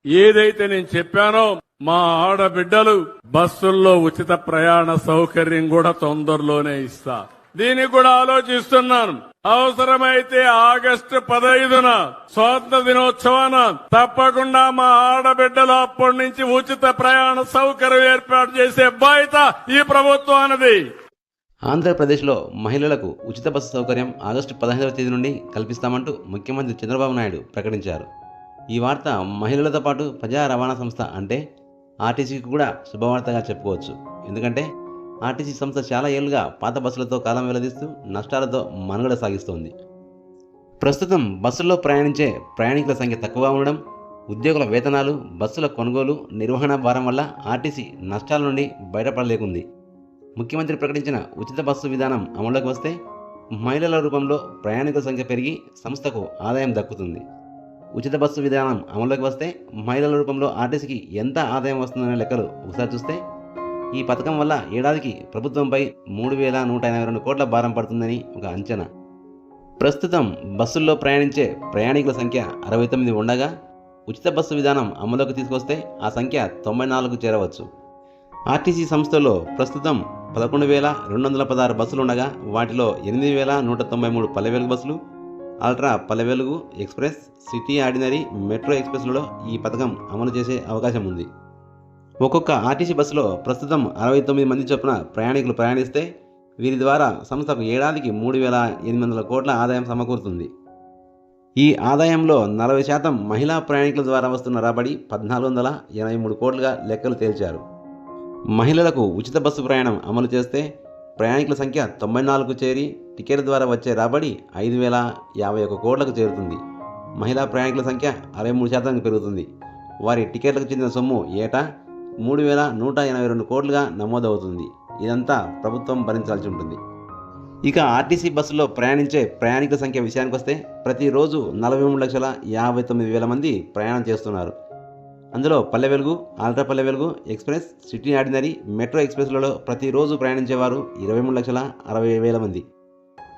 ఏదైతే నేను చెప్పానో మా ఆడబిడ్డలు బస్సుల్లో ఉచిత ప్రయాణ సౌకర్యం కూడా తొందరలోనే ఇస్తా. దీనికి కూడా ఆలోచిస్తున్నాను. అవసరమైతే ఆగస్టు 15న స్వాతంత్ర దినోత్సవాన తప్పకుండా మా ఆడబిడ్డలు అప్పటి నుంచి ఉచిత ప్రయాణ సౌకర్యం ఏర్పాటు చేసే బాధ్యత ఈ ప్రభుత్వానిది. ఆంధ్రప్రదేశ్లో మహిళలకు ఉచిత బస్సు సౌకర్యం ఆగస్టు 15వ తేదీ నుండి కల్పిస్తామంటూ ముఖ్యమంత్రి చంద్రబాబు నాయుడు ప్రకటించారు. ఈ వార్త మహిళలతో పాటు ప్రజా రవాణా సంస్థ అంటే ఆర్టీసీకి కూడా శుభవార్తగా చెప్పుకోవచ్చు. ఎందుకంటే ఆర్టీసీ సంస్థ చాలా ఏళ్లుగా పాత బస్సులతో కాలం వెల్లదీస్తూ నష్టాలతో మనుగడ సాగిస్తోంది. ప్రస్తుతం బస్సుల్లో ప్రయాణించే ప్రయాణికుల సంఖ్య తక్కువగా ఉండడం, ఉద్యోగుల వేతనాలు, బస్సుల కొనుగోలు, నిర్వహణ భారం వల్ల ఆర్టీసీ నష్టాల నుండి బయటపడలేకుంది. ముఖ్యమంత్రి ప్రకటించిన ఉచిత బస్సు విధానం అమల్లోకి వస్తే మహిళల రూపంలో ప్రయాణికుల సంఖ్య పెరిగి సంస్థకు ఆదాయం దక్కుతుంది. ఉచిత బస్సు విధానం అమల్లోకి వస్తే మహిళల రూపంలో ఆర్టీసీకి ఎంత ఆదాయం వస్తుందనే లెక్కలు ఒకసారి చూస్తే ఈ పథకం వల్ల ఏడాదికి ప్రభుత్వంపై 3,182 కోట్ల భారం పడుతుందని ఒక అంచనా. ప్రస్తుతం బస్సుల్లో ప్రయాణించే ప్రయాణికుల సంఖ్య 69 ఉండగా ఉచిత బస్సు విధానం అమలులోకి తీసుకొస్తే ఆ సంఖ్య 94కు చేరవచ్చు. ఆర్టీసీ సంస్థలో ప్రస్తుతం 11,216 బస్సులు ఉండగా వాటిలో 8,193 పల్లె వెలుగు బస్సులు, ultra Palle Velugu, express, city ordinary, metro ఎక్స్ప్రెస్లలో ఈ పథకం అమలు చేసే అవకాశం ఉంది. ఒక్కొక్క ఆర్టీసీ బస్సులో ప్రస్తుతం 69 మంది చొప్పున ప్రయాణికులు ప్రయాణిస్తే వీరి ద్వారా సంస్థకు ఏడాదికి 3,800 కోట్ల ఆదాయం సమకూరుతుంది. ఈ ఆదాయంలో 40% మహిళా ప్రయాణికుల ద్వారా వస్తున్న రాబడి 1,483 కోట్లుగా లెక్కలు తేల్చారు. మహిళలకు ఉచిత బస్సు ప్రయాణం అమలు చేస్తే ప్రయాణికుల సంఖ్య 94కు చేరి టికెట్ ద్వారా వచ్చే రాబడి 5,051 కోట్లకు చేరుతుంది. మహిళా ప్రయాణికుల సంఖ్య 63% పెరుగుతుంది. వారి టికెట్లకు చెందిన సొమ్ము ఏటా 3,182 కోట్లుగా నమోదవుతుంది. ఇదంతా ప్రభుత్వం భరించాల్సి ఉంటుంది. ఇక ఆర్టీసీ బస్సులో ప్రయాణించే ప్రయాణికుల సంఖ్య విషయానికి వస్తే ప్రతిరోజు 43,59,000 మంది ప్రయాణం చేస్తున్నారు. అందులో Palle Velugu, ultra Palle Velugu, express, city ordinary, metro ఎక్స్ప్రెస్లలో ప్రతిరోజు ప్రయాణించేవారు 23,60,000 మంది.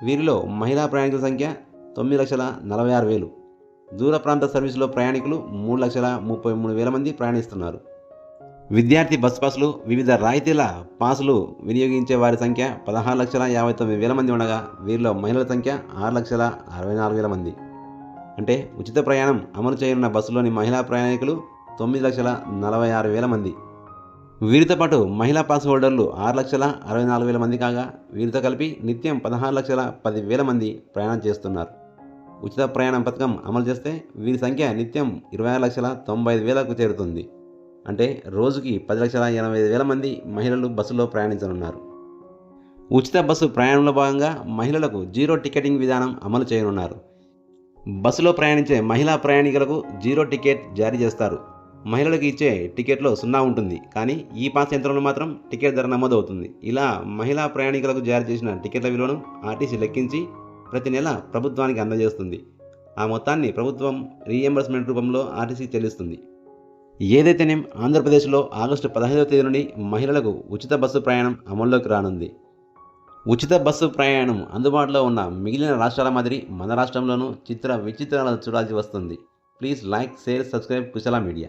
వీరిలో మహిళా ప్రయాణికుల సంఖ్య 9,46,000. దూర ప్రాంత సర్వీసులో ప్రయాణికులు 3,33,000 మంది ప్రయాణిస్తున్నారు. విద్యార్థి బస్ పాసులు, వివిధ రాయితీల పాసులు వినియోగించే వారి సంఖ్య 16,59,000 మంది ఉండగా వీరిలో మహిళల సంఖ్య 6,64,000 మంది. అంటే ఉచిత ప్రయాణం అమలు చేయనున్న బస్సులోని మహిళా ప్రయాణికులు 9,46,000 మంది. వీరితో పాటు మహిళా పాస్ హోల్డర్లు 6,64,000 మంది కాగా వీరితో కలిపి నిత్యం 16,10,000 మంది ప్రయాణం చేస్తున్నారు. ఉచిత ప్రయాణం పథకం అమలు చేస్తే వీరి సంఖ్య నిత్యం 26,95,000కు చేరుతుంది. అంటే రోజుకి 10,85,000 మంది మహిళలు బస్సులో ప్రయాణించనున్నారు. ఉచిత బస్సు ప్రయాణంలో భాగంగా మహిళలకు జీరో టికెటింగ్ విధానం అమలు చేయనున్నారు. బస్సులో ప్రయాణించే మహిళా ప్రయాణికులకు జీరో టికెట్ జారీ చేస్తారు. మహిళలకు ఇచ్చే టికెట్లో 0 ఉంటుంది, కానీ ఈ పాస్ యంత్రంలో మాత్రం టికెట్ ధర నమోదవుతుంది. ఇలా మహిళా ప్రయాణికులకు జారీ చేసిన టికెట్ల విలువను ఆర్టీసీ లెక్కించి ప్రతి నెల ప్రభుత్వానికి అందజేస్తుంది. ఆ మొత్తాన్ని ప్రభుత్వం రీఎంబర్స్మెంట్ రూపంలో ఆర్టీసీ చెల్లిస్తుంది. ఏదైతేనేం ఆంధ్రప్రదేశ్లో ఆగస్టు 15వ తేదీ నుండి మహిళలకు ఉచిత బస్సు ప్రయాణం అమల్లోకి రానుంది. ఉచిత బస్సు ప్రయాణం అందుబాటులో ఉన్న మిగిలిన రాష్ట్రాల మాదిరి మన రాష్ట్రంలోనూ చిత్ర విచిత్రాలను చూడాల్సి వస్తుంది. Please like, share, subscribe Kushala media.